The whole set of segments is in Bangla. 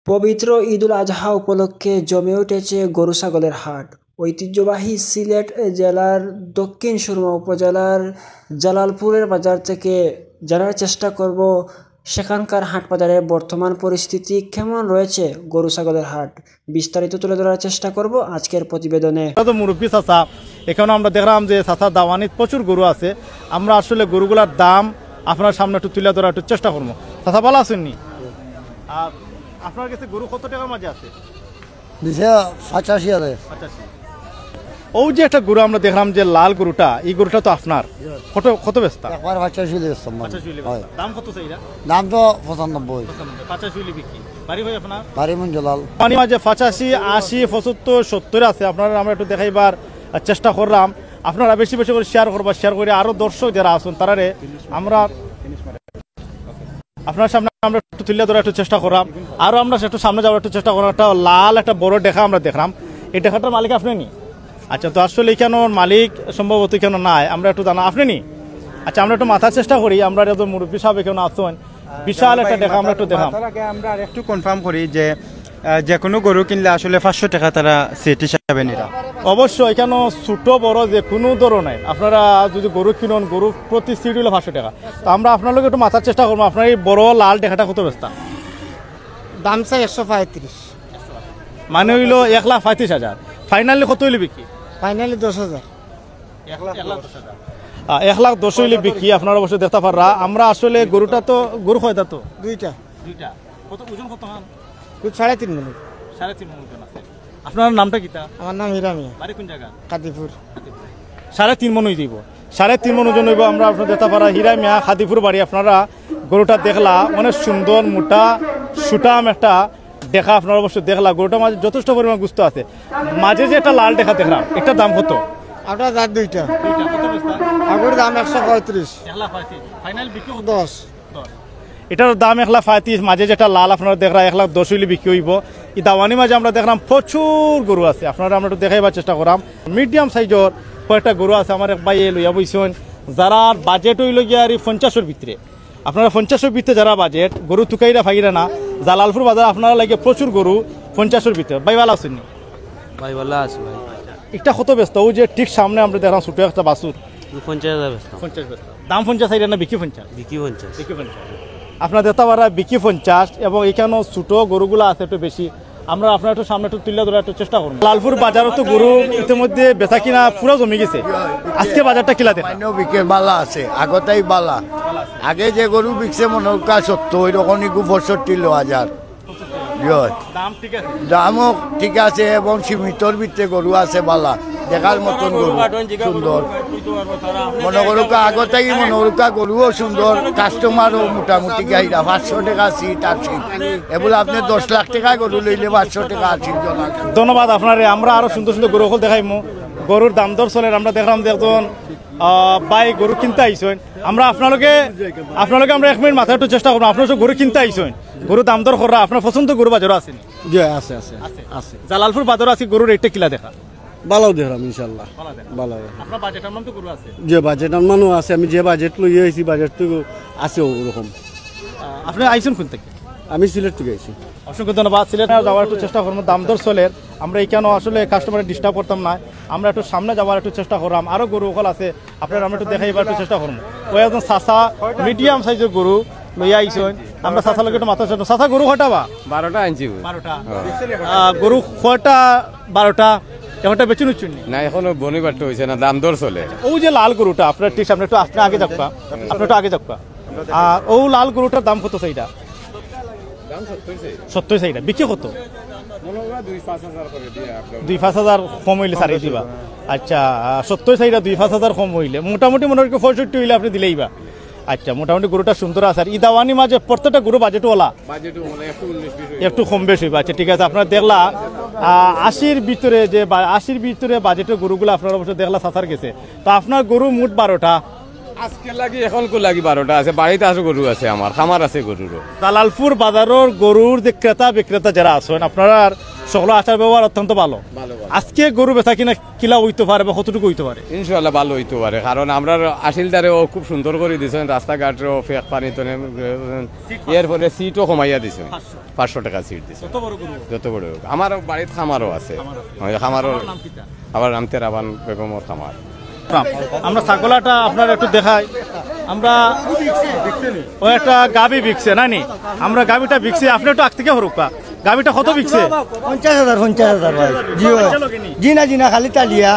পবিত্র ঈদুল আজহা উপলক্ষে জমে উঠেছে গরু ছাগলের হাট। ঐতিহ্যবাহী সিলেট জেলার দক্ষিণ সুরমা উপজেলার জালালপুরের বাজার থেকে জানার চেষ্টা করব সেখানকার হাট বাজারের বর্তমান পরিস্থিতি কেমন রয়েছে। গরু ছাগলের হাট বিস্তারিত তুলে ধরার চেষ্টা করব আজকের প্রতিবেদনে। মুরব্বী চাচা, এখানে আমরা দেখলাম যে চাচার দাওয়ানিত প্রচুর গরু আছে। আমরা আসলে গরুগুলার দাম আপনার সামনে একটু তুলে ধরার একটু চেষ্টা করবো। চাচা ভালো আছেননি? আর আপনার কাছে গরু কত টাকার মাঝে আছে? 85,000। ও যে একটা গরু আমরা দেখলাম যে লাল গরুটা, এই গরুটা তো আপনার কত কত বেচতা? একবার 85,000 দাম কত চাইরা? দাম তো 95। 85 বিক্রি। বাড়ি ভাই আপনার? বাড়ি মঞ্জলাল। পানি মাঝে 85, 80, 75, 70 আছে। আপনারা আমরা একটু দেখাইবার চেষ্টা করলাম। আপনারা বেশি বেশি করে শেয়ার করবা, শেয়ার করে আরো দর্শক যারা আছেন তারারে আমরা আপনার সামনে আমরা একটু তুলে ধরার একটু চেষ্টা করলাম। আরো আমরা একটু সামনে যাওয়ার একটু চেষ্টা করলাম। একটা লাল একটা বড় দেখা আমরা দেখলাম। এই দেখাটার মালিক আপনি নি? আচ্ছা, তো আসলে কেন মালিক সম্ভবত কেন নাই আমরা একটু জানা আপনি নি? আচ্ছা, আমরা একটু মাথার চেষ্টা করি। আমরা একটু মুরব্বী সাহেব কেন আসছেন, বিশাল একটা দেখা আমরা একটু দেখাম। আমরা একটু কনফার্ম করি যে যে কোনো গরু কিনলে আসলে 500 টাকা তারা সেট হিসাবে নিরা। অবশ্যই এখানে ছোট বড় যে কোনো ধরনের আপনারা যদি গরু কিনুন, গরু প্রতি সিট হলো 500 টাকা। তো আমরা আপনার লোক একটু মাথার চেষ্টা করবো। আপনার এই বড় লাল দেখাটা কত বেচতা? দাম চাই 135। মানে হইলো 1,35,000। ফাইনালি কত হইলে বিক্রি? ফাইনালি 10,000। 1,10,000 হইলে বিক্রি। আপনারা অবশ্যই দেখতে পাররা। আমরা আসলে গরুটা তো গরু কয়টা? তো দুইটা। কত ওজন? কত মান? 3.5 মিনিট। 3.5 মণ আছে। আপনার নামটা কিটা? আমার নাম হিরামিয়া। বাড়ি কোন জায়গা? কাদিপুর। 3.5 মণ দিব। 3.5 মণ ওজন হইব। আমরা আপনার দেখতে পারা হিরামিয়া খাদিপুর বাড়ি। আপনারা গরুটা দেখলা, অনেক সুন্দর মোটা সুটাম একটা দেখা। আপনারা অবশ্যই দেখলা গরুটার মাঝে যথেষ্ট পরিমাণ গুস্ত আছে। মাঝে যে একটা লাল দেখা দেখলাম, একটা দাম কত? আপনার দাঁত দুইটা। আগের দাম 135। ফাইনাল বিক্রি 10। এটার দাম 1,35,000। মাঝে যেটা লাল আপনারা দেখলাম 1,10,000 হইলে বিক্রি হইব। এই দাওয়ানি মাঝে আমরা দেখলাম প্রচুর গরু আছে। আপনারা আমরা একটু দেখাইবার চেষ্টা করাম। মিডিয়াম সাইজের কয়েকটা গরু আছে। আমার এক ভাই লইয়া বইছেন যারা বাজেট হইল গিয়ে আর 50-এর ভিতরে। আপনারা 50-এর ভিতরে যারা বাজেট গরু তুকাইরা ফাইরা না, জালালপুর বাজার আপনারা লাগে প্রচুর গরু 50-এর ভিতরে। ভাই ভালো আছেন? ভাই ভালো আছে ভাই। এটা কত ব্যস্ত? ও যে ঠিক সামনে আমরা দেখলাম ছোট একটা বাসুর 50,000 ব্যস্ত। 50 ব্যস্ত। দাম 50 চাইরা না বিক্রি 50? বিক্রি 50। বিক্রি 50। আপনার দেখতে পারা বিক্রি 50 এবং এখানেও ছোট গরুগুলো আছে একটু বেশি। আমরা আপনার একটু সামনে একটু তুলে ধরার একটু চেষ্টা করবো। লালপুর বাজারও তো গরু ইতিমধ্যে বেচা কিনা পুরো জমে গেছে। আজকে বাজারটা কিলা দেখা? বিকেল বালা আছে, আগতেই বালা। আগে যে গরু বিকছে মনে হয় 70, ওই রকমই 65,000। দাম ঠিক আছে? দামও ঠিক আছে এবং সীমিতর ভিতরে গরু আছে বালা, দেখার মতন গরু সুন্দর। মনে করুকা আগতেই মনে করুকা গরুও সুন্দর, কাস্টমারও মোটামুটি গাইরা 500 টাকা সিট আছে। এগুলো আপনি 10 লাখ টাকা গরু লইলে 500 টাকা আছে। ধন্যবাদ আপনারে। আমরা আরো সুন্দর সুন্দর গরু দেখাইমু। গরুর দাম দর চলে। আমরা দেখলাম যে একজন ভাই গরু কিনতে আইসেন। আমরা আপনালোকে আমরা 1 মিনিট মাথায় একটু চেষ্টা করবো। আপনার গরু কিনতে আইসেন, গরু দাম দর করা আপনার পছন্দ গরু বাজারও আছে? আছে আছে আছে। জালালপুর বাজার আছে গরুর রেটটা কিলা দেখা? ভালো দেখলাম ইনশাল্লাহ। ভালো। আপনার বাজেটের মান তো গরু আছে? যে বাজেট মানুষ আছে, আমি যে বাজেট লই আইছি বাজেট তো আছে ওরকম। আপনি আইসেন কোন থেকে? আমি সিলেট থেকে আইছি। অসংখ্য ধন্যবাদ। সিলেট যাওয়ার একটু চেষ্টা করবো। দাম দর চলে। আমরা এখানে আসলে কাস্টমারের ডিস্টার্ব করতাম না। আমরা একটু সামনে যাওয়ার একটু চেষ্টা করলাম। আরো গরু ওখানে আছে, আপনার আমরা একটু দেখাইবার একটু চেষ্টা করবো। ওই একজন চাচা মিডিয়াম সাইজের গরু লইয়া আইসেন। আমরা চাচা লোক একটু মাথা চাচ্ছি। চাচা গরু কয়টা? 12টা আনছি। 12টা গরু কয়টা? 12টা। এখনটা বেচে নিচ্ছেন না, এখনো বনিবারটা হয়েছে না, দাম দর চলে। ও যে লাল গরুটা আপনার ঠিক সামনে একটু আপনি আগে যাবা, আপনি একটু আগে যাবা। আর ও লাল গরুটার দাম কত? সেইটা 70 সেইটা বিক্রি কত? 2-5,000 কম হইলে সারি দিবা। আচ্ছা, 70 সেইটা 2-5,000 কম হইলে মোটামুটি মনে হয় 65 হইলে আপনি দিলেইবা। আচ্ছা, মোটামুটি গরুটা সুন্দর আছে। আর ই দাওয়ানি মাঝে প্রত্যেকটা গরু বাজেট ওলা একটু কম বেশি হইবা। আচ্ছা ঠিক আছে। আপনার দেখলা 80-র ভিতরে বাজেটের গরুগুলো আপনার অবশ্যই দেখলা চাচার গেছে। তো আপনার গরু মোট 12টা। আজকে লাগি এখন কো লাগি 12টা আছে, বাড়িতে আছে গরু আছে, আমার খামার আছে গরুরও। জালালপুর বাজারের গরুর যে ক্রেতা বিক্রেতা যারা আছেন আপনারা সকল আচার ব্যবহার অত্যন্ত ভালো। আজকে গরু বেচা কিনা কিলা হইতে পারে বা কতটুকু হইতে পারে? ইনশাআল্লাহ ভালো হইতে পারে, কারণ আমরা আসিলদারেও খুব সুন্দর করে দিয়েছেন, রাস্তাঘাটেও ফেক পানি তো এরপরে সিটও কমাইয়া দিয়েছেন, 500 টাকা সিট দিয়েছে। যত বড় হোক। আমার বাড়িতে খামারও আছে, খামারও আমার নাম তেরাবান বেগমর খামার। আমরা ছাগলাটা আপনার একটু দেখাই। আমরা ও একটা গাবি বিকছে নানি, আমরা গাবিটা বিকছি, আপনি একটু আগ থেকে হরুকা গাবিটা কত বিকছে? 50,000 ভাই। জি না খালি তালিয়া।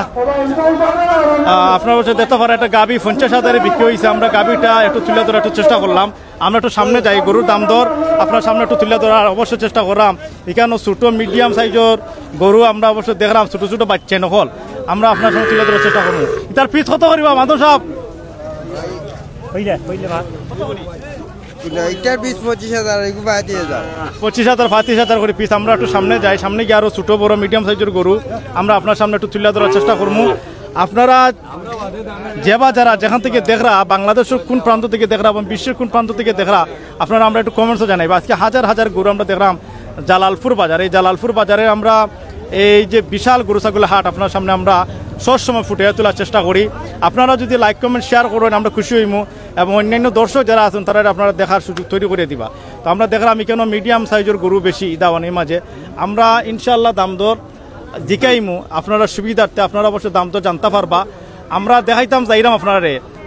আপনার বলছে দেখতে পারে একটা গাবি 50,000 বিক্রি হয়েছে। আমরা গাবিটা একটু তুলে ধরার একটু চেষ্টা করলাম। আমরা একটু সামনে যাই, গরুর দাম দর আপনার সামনে একটু তুলে ধরার অবশ্যই চেষ্টা করলাম। এখানে ছোটো মিডিয়াম সাইজের গরু আমরা অবশ্যই দেখলাম, ছোটো ছোটো বাচ্চা নকল আমরা আপনার সঙ্গে তুলে ধরার চেষ্টা করবো। তার পিস কত করিবা মাধব সাহেব? এটার পিস 25,000, 25,000 35,000 করে পিস। আমরা একটু সামনে যাই, সামনে গিয়ে আরো ছোট বড় মিডিয়াম সাইজের গরু আমরা আপনার সামনে একটু তুলে ধরার চেষ্টা করবো। আপনারা যেবা যারা যেখান থেকে দেখরা, বাংলাদেশের কোন প্রান্ত থেকে দেখরা এবং বিশ্বের কোন প্রান্ত থেকে দেখরা, আপনারা আমরা একটু কমেন্টসও জানাই। আজকে হাজার হাজার গরু আমরা দেখলাম জালালপুর বাজারে। এই জালালপুর বাজারে আমরা এই যে বিশাল গরু ছাগলের হাট আপনার সামনে আমরা সবসময় ফুটিয়ে তোলার চেষ্টা করি। আপনারা যদি লাইক কমেন্ট শেয়ার করেন আমরা খুশি হইমু, এবং অন্যান্য দর্শক যারা আছেন তারা আপনারা দেখার সুযোগ তৈরি করে দিবা। তো আমরা দেখলাম কেন মিডিয়াম সাইজের গরু বেশি দাওয়ানির মাঝে। আমরা ইনশাল্লাহ দাম দর জিকাইমু, আপনারা সুবিধার্থে আপনারা অবশ্যই দাম দর জানতে পারবা। আমরা দেখাইতাম যাইরাম আপনারা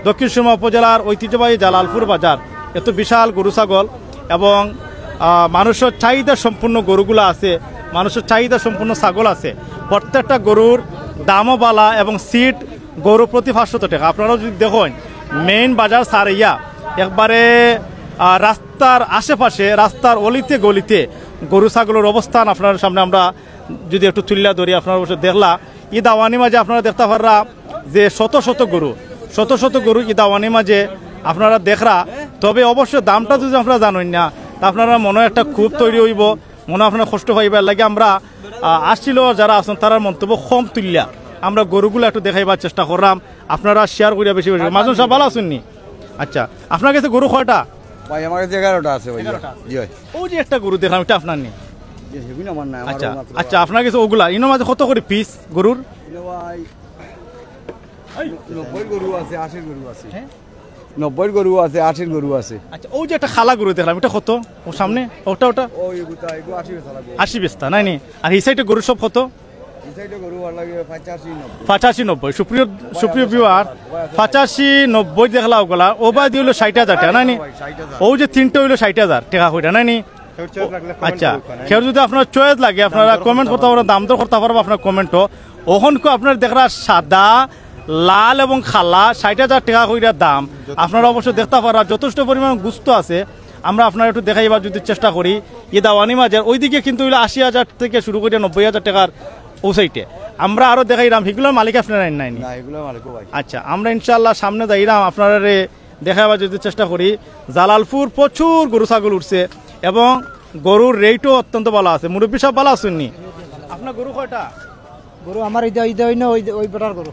দক্ষিণ সুরমা উপজেলার ঐতিহ্যবাহী জালালপুর বাজার, এত বিশাল গরু ছাগল এবং মানুষের চাহিদা সম্পূর্ণ গরুগুলো আছে, মানুষের চাহিদা সম্পূর্ণ ছাগল আছে। প্রত্যেকটা গরুর দামও বালা এবং সিট গরু প্রতি 500 টাকা। আপনারা যদি দেখেন মেইন বাজার সারাইয়া একবারে রাস্তার আশেপাশে, রাস্তার অলিতে গলিতে গরু ছাগলের অবস্থান আপনার সামনে আমরা যদি একটু তুল্লা ধরি, আপনারা অবশ্যই দেখলা ই দাওয়ানি মাঝে আপনারা দেখতে পাররা যে শত শত গরু ই দাওয়ানি মাঝে আপনারা দেখরা। তবে অবশ্যই দামটা যদি আপনারা জানেন না, আপনারা মনে একটা খুব তৈরি হইব, মনে আপনারা কষ্ট পাইবার লাগে। আমরা আসছিল যারা আছেন তারা মন্তব্য কম তুললা আমরা গরুগুলো একটু দেখাইবার চেষ্টা করলাম, আপনারা শেয়ার করিয়া বেশি বেশি। মাজুন সাহেব ভালো আছেননি? আচ্ছা, আপনার কাছে গরু কয়টা? ভাই আমার কাছে 11টা আছে ভাই। ওই যে একটা গরু দেখলাম, এটা আপনার নেই? আচ্ছা আচ্ছা, আপনার কাছে ওগুলা ইনো মাঝে কত করে পিস গরুর? 90 গরু আছে, 80 গরু আছে। 90 গরু আছে, 80 গরু আছে। আচ্ছা, ওই যে একটা খালা গরু দেখলাম, এটা কত? ও সামনে ওটা 80 বেচতা নাই নি? আর এই সাইডে গরু সব কত? 85-90। সুপ্রিয় ভিউয়ার, 85-90 দেখলা ওগুলা। ও বাদ হইলো 60,000 টাকা নাই নি? ও যে তিনটা হইলো 60,000 টাকা হইটা নাই নি? আচ্ছা, কেউ যদি আপনার চয়েস লাগে আপনারা কমেন্ট করতে পারবেন, দাম দর করতে পারবো আপনার কমেন্টও। ওখানকে আপনার দেখরা সাদা, লাল এবং খালা 60,000 টাকা কইরা দাম। আপনারা অবশ্যই দেখতে পারা যথেষ্ট পরিমাণ গুস্ত আছে। আমরা আপনারা একটু দেখাইবার যদি চেষ্টা করি ই দাওয়ানি মাঝের ওইদিকে কিন্তু 80,000 থেকে শুরু করে 90,000 টাকার ও সাইটে আমরা আরো দেখাইলাম। সেগুলোর মালিক আপনারা নাইনি? আচ্ছা, আমরা ইনশাল্লাহ সামনে যাইলাম আপনারা দেখাইবার যদি চেষ্টা করি। জালালপুর প্রচুর গরু ছাগল উঠছে এবং গরুর রেটও অত্যন্ত ভালো আছে। মুরব্বী সব ভালো আছেননি? আপনার গরু কয়টা? গরু আমার ওই বেটার গরু।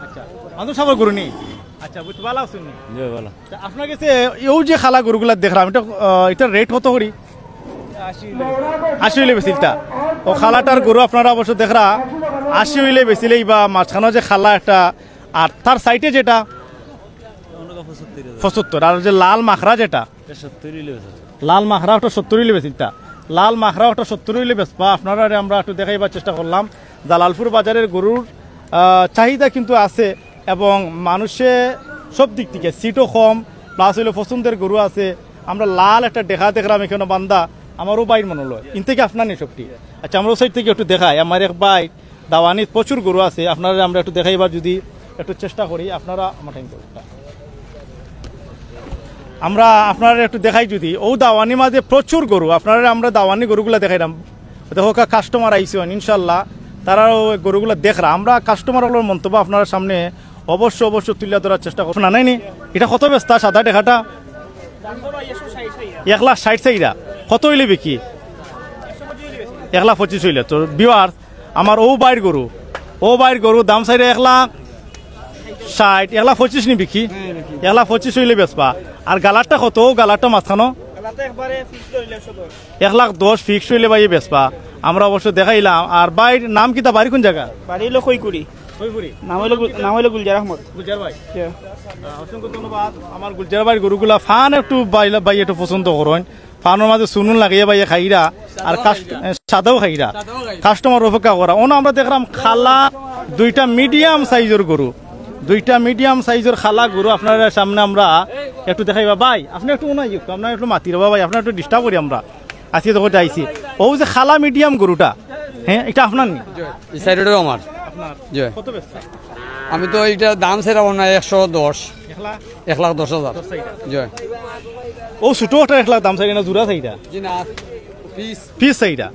আচ্ছা, মানুষ সবার গরু নেই? আচ্ছা, বুঝতে ভালো আছেননি? ভালো। আপনার কাছে এই যে খালা গরুগুলা দেখলাম, এটার রেট কত করি? 80 হইলে বেশিলটা। ও খালাটার গরু আপনারা অবশ্য দেখরা 80 হইলে বেশিলেই বা মাঝখানে যে খালা একটা, আর তার সাইডে যেটা 75, আর যে লাল মাখরা যেটা লাল মাখরা ওটা 70 হইলে বেশিলটা। লাল মাখরা ওটা 70 হইলে বেচবা। আপনারা আমরা একটু দেখাইবার চেষ্টা করলাম। জালালপুর বাজারের গরুর চাহিদা কিন্তু আছে এবং মানুষে সব দিক থেকে সিটও কম, প্লাস হইলে পছন্দের গরু আছে। আমরা লাল একটা দেখলাম এখানে বান্দা, আমারও বাইর মনে হলো ইন থেকে আপনার নেই সবটি। আচ্ছা, আমরা সাইড থেকে একটু দেখাই। আমার এক ভাই দাওয়ানির প্রচুর গরু আছে, আপনারা আমরা একটু দেখাইবার যদি একটু চেষ্টা করি। আপনারা আমার টাইম আমরা আপনারা একটু দেখাই যদি ও দাওয়ানি মাঝে প্রচুর গরু, আপনারা আমরা দাওয়ানি গরুগুলা দেখাইলাম। দেখো কাস্টমার আইসেন ইনশাল্লাহ, তারাও গরুগুলো দেখরা। আমরা কাস্টমারগুলোর মন্তব্য আপনার সামনে অবশ্য তুলে ধরার চেষ্টা করবো। না নাইনি? এটা কত বেচতা সাদা টেকাটা? 1,60,000 কত হইলে বিকি? 1,25,000 হইলে। তো বিওয়ার আমার ও বাইর গরু দাম চাইলে 60 1,25 নি বিকি 1,25 হইলে বেচবা আর গালারটা কত গালারটা মাঝখানো 1,10,000 ফিক্স হইলে ভাই বেচবা আমরা অবশ্য দেখাইলাম আর বাইর নাম কিতা বাড়ি কোন জায়গা বাড়ি হলো কইকুড়ি নাম হলো গুলজার আহমদ গুলজার ভাই অসংখ্য ধন্যবাদ আমার গুলজার ভাই গরুগুলা ফান একটু ভাই একটু পছন্দ করেন ফানের মাঝে সুনুন লাগিয়ে ভাই খাইরা আর সাদাও খাইরা কাস্টমার অপেক্ষা করা অন্য আমরা দেখলাম খালা দুইটা মিডিয়াম সাইজের গরু খালা গরু আপনার সামনে আমরা একটু দেখাইবা ভাই আপনি একটু উনাই আপনার একটু মাতি রবা ভাই আপনার একটু ডিস্টার্ব করি আমরা আজকে তখন আইছি ও যে খালা মিডিয়াম গরুটা হ্যাঁ এটা আপনার নি এই সাইডেও আমার কত বেচছেন আমি তো এইটা দাম সেরাবো না 110 1,10,000 জয় ও ছোট একটা 1 লাখ দাম চাই না জোড়া চাইটা জি না পিস চাইটা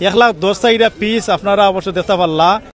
1,10,000 চাইটা পিস আপনারা অবশ্য দেখতে পারলা